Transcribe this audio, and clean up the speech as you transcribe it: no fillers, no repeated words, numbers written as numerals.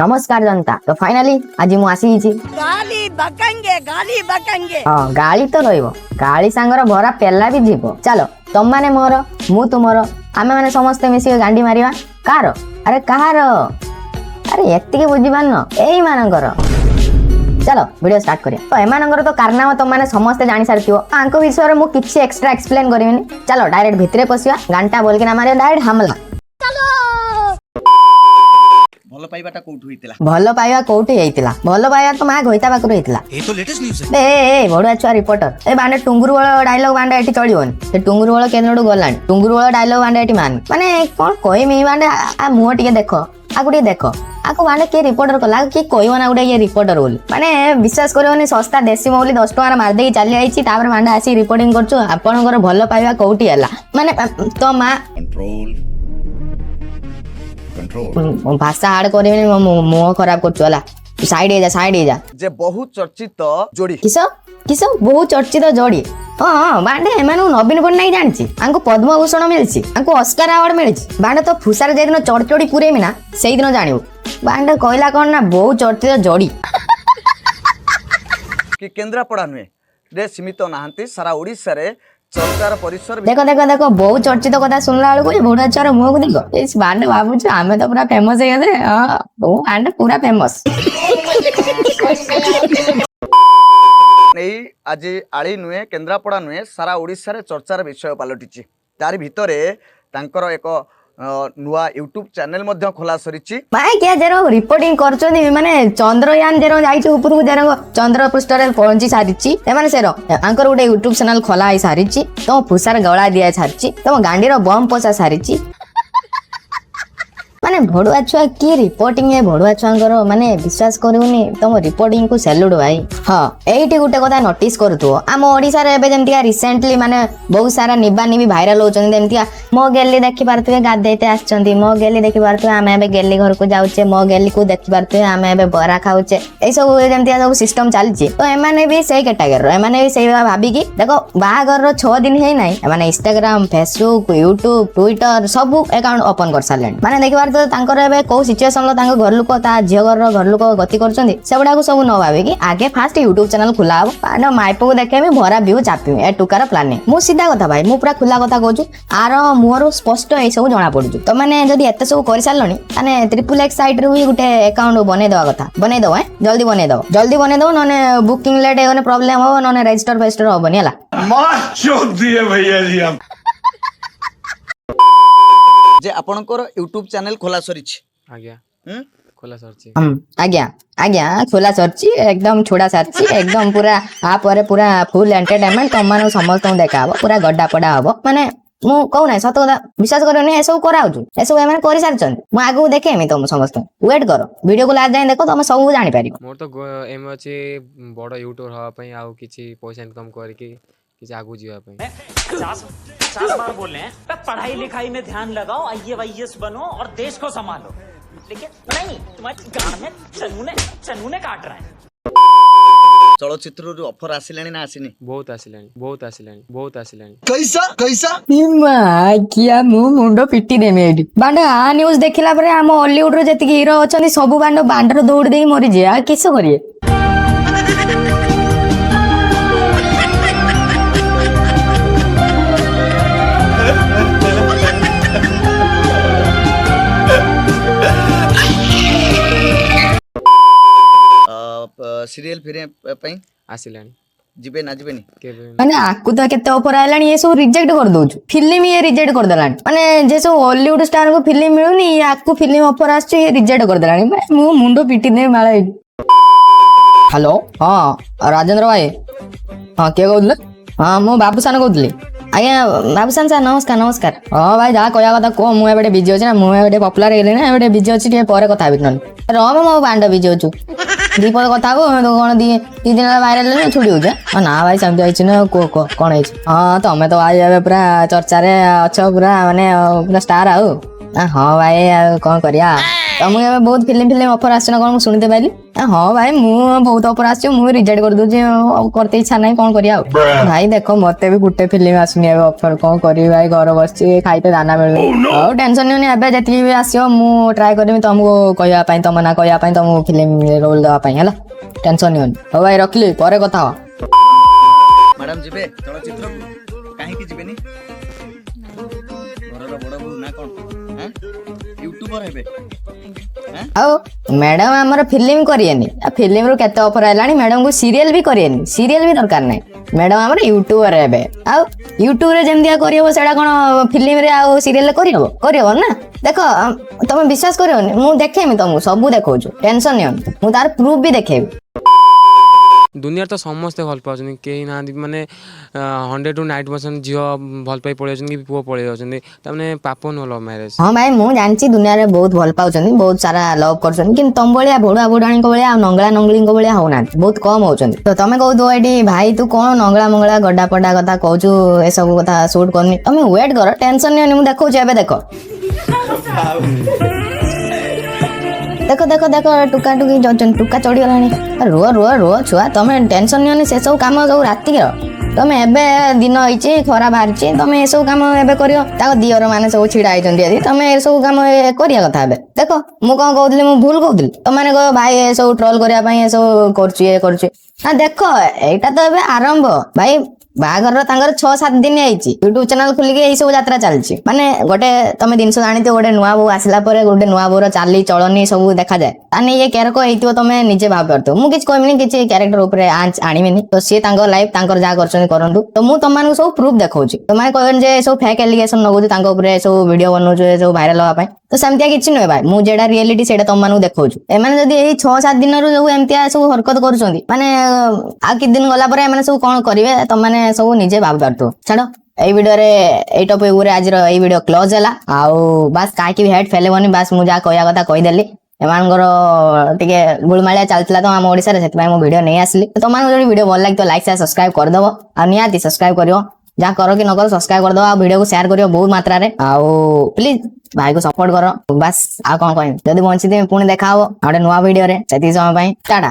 नमस्कार जनता। तो फाइनली आज मु आसी गाली बकंगे हाँ गाली तो रहिबो, गाली सांगर भरा पेला भी जीवो। चलो तुम माने मोर मु तुमर आमे माने समस्ते मिसी गांडी मारिबा। कार अरे कहार अरे एतिके बुझी पारन एई मानकर। चलो वीडियो स्टार्ट करिया। तो एमानकर तो कारनामा तुम माने समस्ते जानि सारथियो। आंको विषय रे मु किछि एक्स्ट्रा एक्सप्लेन करिमिनी। चलो डायरेक्ट भितरे पसिया, घंटा बोल के ना मारे डायरेक्ट हमला। भल पाइबाटा कोठु होइतिला? भल पाइबा कोठी हेइतिला? भल पाइबा तो मा घोइता बाकरो हेइतिला। ए तो लेटेस्ट न्यूज़ है। ए बडुआ छुआ रिपोर्टर ए बांडे टुंगुरु वाला डायलॉग बांडे एठी चलिबोनी। से टुंगुरु वाला केनडू गलानी, टुंगुरु वाला डायलॉग बांडे एठी माने कोन कहमी बांडे आ मुह टिके देखो, आगु टिके देखो, आको बांडे के रिपोर्टर कला कि कहबो ना गुडे ये रिपोर्टर बोल। माने विश्वास करबोनी सस्ता देसी मौली 10 टका मार देई चली आइची, तापर बांडे आसी रिपोर्टिंग करछु आपनकर भल पाइबा कोठी हला। माने तो मा कंट्रोल भाषा हार्ड करिबेनी, मुह खराब करछु हला। साइड हे जा जे बहुत चर्चित जोड़ी किसो बहुत चर्चित जोड़ी। हाँ बांडे एमानु नवीन पट्टनायक जानिछि, आंको पद्मभूषण मिलिछि, आंको ऑस्कर अवार्ड मिलिछि। बांडे तो फुसार जे दिन चढ़चड़ी पुरेमी ना सेई दिन जानिबो। बांडे कहला कोन ना बहुत चर्चित जोड़ी कि केंद्रापड़ा नुहे रे सीमित नाहंती सारा ओडिसा रे चर्चार परिसर। देखो बहुत चर्चित कथा सुनला बेलू ये बुढ़ा छुआर मुह को देखो। इस बांडे भाबुछु आमे तो पूरा फेमस हे गले। हां ओ बांडे पूरा फेमस। नहीं आज आली नुहे केंद्रापड़ा नुहे सारा ओडिसा रे चर्चार विषय पलटिछि। तारि भितरे तांकर एक नुआ यूट्यूब चैनल मध्य खोला सरिछि। भाई क्या जेरो रिपोर्टिंग करछोनी माने चंद्रयान जेरो जाइछ ऊपर को जेरो चंद्र पृष्ठ रे पहुंची सारिछि। ए माने सेरो आंकर गुटे यूट्यूब चैनल खोला आइ सारिछि, तो फुसार गळा दिया सारिछि, तो गांडीरो बम पोसा सारिछि। माने भड़ुआ छुआ की रिपोर्टिंग है भड़ुआ छुआंकर माने विश्वास करूनी तुम रिपोर्टिंग को सैल्यूट भाई। हाँ एइठी गुटे कथा नोटिस करथु आम ओडिसा रे एबे जेमतिया रिसेंटली माने बहुत सारा निबानी भी वायरल होचन। जेमतिया मो गेली देखि पारथुए गादैते आछचंती, मो गेली देखि पारथुए आमे एबे गेली घर को जाउचे, मो गेली को देखि पारथुए आमे एबे बरा खाउचे। ए सब जेमतिया सब सिस्टम चालची। तो एमाने भी सेई कैटेगरी रो, एमाने भी सेई भाबी कि देखो बाहागर रो 6 दिन हे नाही माने इंस्टाग्राम फेसबुक यूट्यूब ट्विटर सब अकाउंट ओपन कर सालेन। माने देखि तो तांकर एबे को सिचुएशन लो तांको घर लोक ता झियो घर लोक गति करछंदी सेबडा को सब न भाबे कि आगे फास्ट यूट्यूब चैनल खुला हो पानो माइपो को देखे में भरा व्यू चापी ए टुकार प्लानिंग। मु सीधा कथा भाई मु पूरा खुला कथा कहूछु, आर मोर स्पष्ट ए सब जणा पडुछु। तो माने जदी एते सब करि सालनी माने XXX साइट रे भी गुटे अकाउंट बने देवा कथा, बने दो जल्दी बने दो नने बुकिंग लेट होने प्रॉब्लम हो, नने रजिस्टर फेस्टर होबनी हला। मां चोद दिए भैया जी हम जे आपनकर यूट्यूब चैनल खोला सरिछि। आज्ञा खोला सरछि। आज्ञा खोला सरछि, एकदम छोड़ा सरछि, एकदम पूरा आ परे पूरा फुल एंटरटेनमेंट तुम माने समस्त देखाबो, पूरा गड्डा पडा हबो। माने मु कहू ना सत कथा विश्वास करनी ए सब कराउछु, ए सब एमाने करि सारछन। मु आगु देखेमी तुम समस्त वेट करो, वीडियो को लास्ट जाय देखो तुम सब जानि पारिबो। मोर तो एम अछि बड़ यूट्यूबर हवा पई आउ किछि पैसा इनकम करि के किछि आगु जीवा पई। 50 बार बोल रहे हैं पढ़ाई लिखाई में ध्यान लगाओ, IAS बनो और देश को संभालो, लेकिन नहीं तुम्हारी गांड में चनूने काट रहा है। चलचित्र रो ऑफर आसिलानी ना आसिनी? बहुत आसिलानी। कैसा मां किया मु मुंडो पिटी देमी एडी बांडा आ न्यूज़ देखिला परे हम हॉलीवुड रो जति हीरो अछनी सब बांडर दौड़ देई मरि जे आ किसो करिए। सीरियल फिरे पई आसिलानी जिबे ना जिबेनी केबे माने आकु तो केते ऑफर आलानी ये सब रिजेक्ट कर दोछु। फिल्म ये रिजेक्ट कर दलानी, माने जे सब हॉलीवुड स्टार को फिल्म मिलुनी ये आकु फिल्म ऑफर आछे ये रिजेक्ट कर दलानी। मु मुंडो पिटी दे माला। हेलो हां राजेंद्र भाई, हां के कहउले? हां मु बाबूसान कहउतली। आज्ञा बाबूसान सर नमस्कार। हां भाई जा कहया कथा को मु एबे बिजी अछि ना, मु एबे पॉपुलर हेले ना, एबे बिजी अछि के परे कथा बिकन रह मो बांड बिजी होछु दीपद कथा को तो कोन दी दिन वायरल ले छुड़ी हो जा ना भाई समझ आइछ ना को कोन आइछ। हां तमे तो आज एबे पूरा चर्चा रे अछ पूरा माने पूरा स्टार आउ। हां भाई कोन करिया ତମକୁ ଏବେ ବହୁତ ଫିଲ୍ମ ଅଫର ଆସିଛି ନା କଣ ମୁଁ ଶୁଣିତେ ପାଇଲି? ହଁ ଭାଇ ମୁଁ ବହୁତ ଅଫର ଆସିଛି, ମୁଁ ରିଜେକ୍ଟ କରିଦଉଛି, କରତେ ଇଚ୍ଛା ନାହିଁ, କଣ କରିବା ଆଉ। ଭାଇ ଦେଖ ମତେ ବି ଗୋଟେ ଫିଲ୍ମ ଆସୁନି ଏବେ ଅଫର, କଣ କରିବି ଭାଇ, ଘର ବସିଛି, ଖାଇତେ ଦାନା ମିଳୁନି। ଆଉ ଟେନସନ ନିଅନି, ଏବେ ଯେତିକି ବି ଆସିବ ମୁଁ ଟ୍ରାଏ କରିବି ତମକୁ କହିବା ପାଇଁ, ତମ ନା କହିବା ପାଇଁ, ତମକୁ ଫିଲ୍ମ ରୋଲ ଦେବା ପାଇଁ ହେଲା, ଟେନସନ ନିଅନି। ହଉ ଭାଇ ରଖିଲି, ପରେ କଥା ହବା। ମ୍ୟାଡାମ ଯିବେ ଚଳଚ୍ଚିତ୍ରକୁ? କାହିଁକି ଯିବେନି? ଘରର ବଡ ବୋହୂ ନା କଣ? ୟୁଟ୍ୟୁବର ହେବେ? ଆଉ ମ୍ୟାଡାମ ଆମର ଫିଲ୍ମ କରିବେନି, ଫିଲ୍ମ ରୁ କେତେ ଅଫର ହେଲାଣି, ମ୍ୟାଡାମ କୁ ସିରିଏଲ ବି କରିବେନି, ସିରିଏଲ ବି ଦରକାର ନାହିଁ, ମ୍ୟାଡାମ ଆମର ୟୁଟ୍ୟୁବର ହେବେ। ଆଉ ୟୁଟ୍ୟୁବ ରେ ଯେମିତିଆ କରିହବ ସେଇଟା କଣ ଫିଲ୍ମ ରେ ଆଉ ସିରିଏଲ ରେ କରିହବ ନା? ଦେଖ ତମେ ବିଶ୍ୱାସ କରିବନି, ମୁଁ ଦେଖେଇମି ତମକୁ, ସବୁ ଦେଖଉଛୁ, ଟେନସନ ନିଅନି, ମୁଁ ତାର ପ୍ରୁଫ ବି ଦେଖେଇବି। ଦୁନିଆରେ ତ ସମସ୍ତେ ଭଲ ପାଉଛନ୍ତି, କେହି ନାହାନ୍ତି ମାନେ 100 to 90% ଝିଅ ଭଲ ପାଇ ପଳେଇ ଯାଉଛନ୍ତି କି ପୁଅ ପଳେଇ ଯାଉଛନ୍ତି, ତାମାନେ ପାପ ନୁହଁ ଲଭ୍ ମ୍ୟାରେଜ। ହଁ ଭାଇ ମୁଁ ଜାଣିଛି ଦୁନିଆରେ ବହୁତ ଭଲ ପାଉଛନ୍ତି, ବହୁତ ସାରା ଲଭ୍ କରୁଛନ୍ତି, କିନ୍ତୁ ତମ ଭଳିଆ ଭୋଡା ଭୋଡାଣୀଙ୍କ ଭଳିଆ ଆଉ ନଙ୍ଗଳା ନଙ୍ଗଳୀଙ୍କ ଭଳିଆ ହଉନାହାନ୍ତି, ବହୁତ କମ ହଉଛନ୍ତି। ତ ତମେ କହୁଥିବ ଏଠି ଭାଇ ତୁ କଣ ନଙ୍ଗଳା ମଙ୍ଗଳା ଗଡା ପଡା କଥା କହୁଛୁ, ଏସବୁ କଥା ସୁଟ କରୁନି, ତମେ ୱେଟ୍ କର, ଟେନସନ ନିଅନି, ମୁଁ ଦେଖଉଛି ଏବେ ଦେଖ। ଦେଖ ଦେଖ ଦେଖ ଟୁକା ଟୁକି ଯାଉଛନ୍ତି, ଟୁକା ଚଢିଗଲାଣି। ରୁହ ଛୁଆ, ତମେ ଟେନସନ ନିଅନି, ସେ ସବୁ କାମ ସବୁ ରାତିର। ତମେ ଏବେ ଦିନ ହେଇଛି, ଖରା ବାହାରିଛି, ତମେ ଏସବୁ କାମ ଏବେ କରିବ? ତାଙ୍କ ଦିଅର ମାନେ ସବୁ ଛିଡା ହେଇଛନ୍ତି, ଯଦି ତମେ ଏସବୁ କାମ କରିବା କଥା ଏବେ। ଦେଖ ମୁଁ କଣ କହୁଥିଲି, ମୁଁ ଭୁଲ କହୁଥିଲି? ତମେ କହିବ ଭାଇ ଏସବୁ ଟ୍ରୋଲ କରିବା ପାଇଁ ଏସବୁ କରୁଛି, କରୁଛି। ନା ଦେଖ ଏଇଟା ତ ଏବେ ଆରମ୍ଭ ଭାଇ, ବାହାଘରର ତାଙ୍କର 6-7 ଦିନ ହେଇଛି, ୟୁଟ୍ୟୁବ ଚ୍ୟାନେଲ ଖୋଲିକି ଏଇ ସବୁ ଯାତ୍ରା ଚାଲିଛି। ମାନେ ଗୋଟେ ତମେ ଜିନିଷ ଜାଣିଥିବ, ଗୋଟେ ନୂଆ ବୋଉ ଆସିଲା ପରେ ଗୋଟେ ନୂଆ ବୋଉର ଚାଲି ଚଳନି ସବୁ ଦେଖାଯାଏ, ତାହେଲେ ଇଏ କ୍ୟାରେକ୍ଟର ହେଇଥିବ, ତମେ ନିଜେ ଭାବିପାରୁଥିବ। ମୁଁ କିଛି କହିବିନି, କିଛି କ୍ୟାରେକ୍ଟର ଉପରେ ଆଣିବିନି, ତ ସିଏ ତାଙ୍କ ଲାଇଫ ତାଙ୍କର ଯାହା କରୁଛନ୍ତି କରନ୍ତୁ। ତ ମୁଁ ତମମାନଙ୍କୁ ସବୁ ପ୍ରୁଫ ଦେଖଉଛି, ତମେ କହିବେନି ଯେ ସବୁ ଫେକ୍ ଆଲିଗେସନ ଲଗାଉଛି ତାଙ୍କ ଉପରେ, ସବୁ ଭିଡିଓ ବନଉଛୁ ସବୁ ଭାଇରାଲ ହବା ପାଇଁ, ତ ସେମିତିଆ କିଛି ନୁହେଁ ଭାଇ, ମୁଁ ଯେଟା ରିଆଲିଟି ସେଇଟା ତମମାନଙ୍କୁ ଦେଖଉଛି। ଏମାନେ ଯଦି ଏଇ 6-7 ଦିନରୁ ସବୁ ଏମିତିଆ ସବୁ ହରକତ କରୁଛନ୍ତି, ମାନେ ଆଉ କିଛି ଦିନ ଗଲା ପରେ ଏମାନେ ସବୁ କଣ କରିବେ, ତମମାନେ ସବୁ ନିଜେ ଭାବିପାରୁଥିବ। ଛାଡ, ଏଇ ଭିଡିଓରେ ଏଇ ଟପିକ ଉପରେ ଆଜିର ଏଇ ଭିଡିଓ କ୍ଲୋଜ ହେଲା। ଆଉ ବାସ୍ କାହିଁକି ବି ହେଟ୍ ଫେଲେଇବନି, ବାସ୍ ମୁଁ ଯାହା କହିବା କଥା କହିଦେଲି। ଏମାନଙ୍କର ଟିକେ ଗୁଳମାଳିଆ ଚାଲିଥିଲା ତ ଆମ ଓଡିଶାରେ, ସେଥିପାଇଁ ମୁଁ ଭିଡିଓ ନେଇ ଆସିଲି। ତମମାନଙ୍କୁ ଯଦି ଭିଡିଓ ଭଲ ଲାଗିଥିବ ଲାଇକ୍ ସେୟାର ସବସ୍କ୍ରାଇବ କରିଦବ, ଆଉ ନିହାତି ସବସ୍କ୍ରାଇବ କରିବ, ଯାହା କର କି ନ କର ସବସ୍କ୍ରାଇବ କରିଦବ, ଆଉ ଭିଡିଓକୁ ସେୟାର କରିବ ବହୁତ ମାତ୍ରାରେ, ଆଉ ପ୍ଲିଜ ଭାଇକୁ ସପୋର୍ଟ କର। ବାସ୍ ଆଉ କଣ କହିବି, ଯଦି ବଞ୍ଚିଥିବି ପୁଣି ଦେଖା ହବ ଆଉ ଗୋଟେ ନୂଆ ଭିଡିଓରେ, ସେତିକି ସମୟ ପାଇଁ ଟାଟା।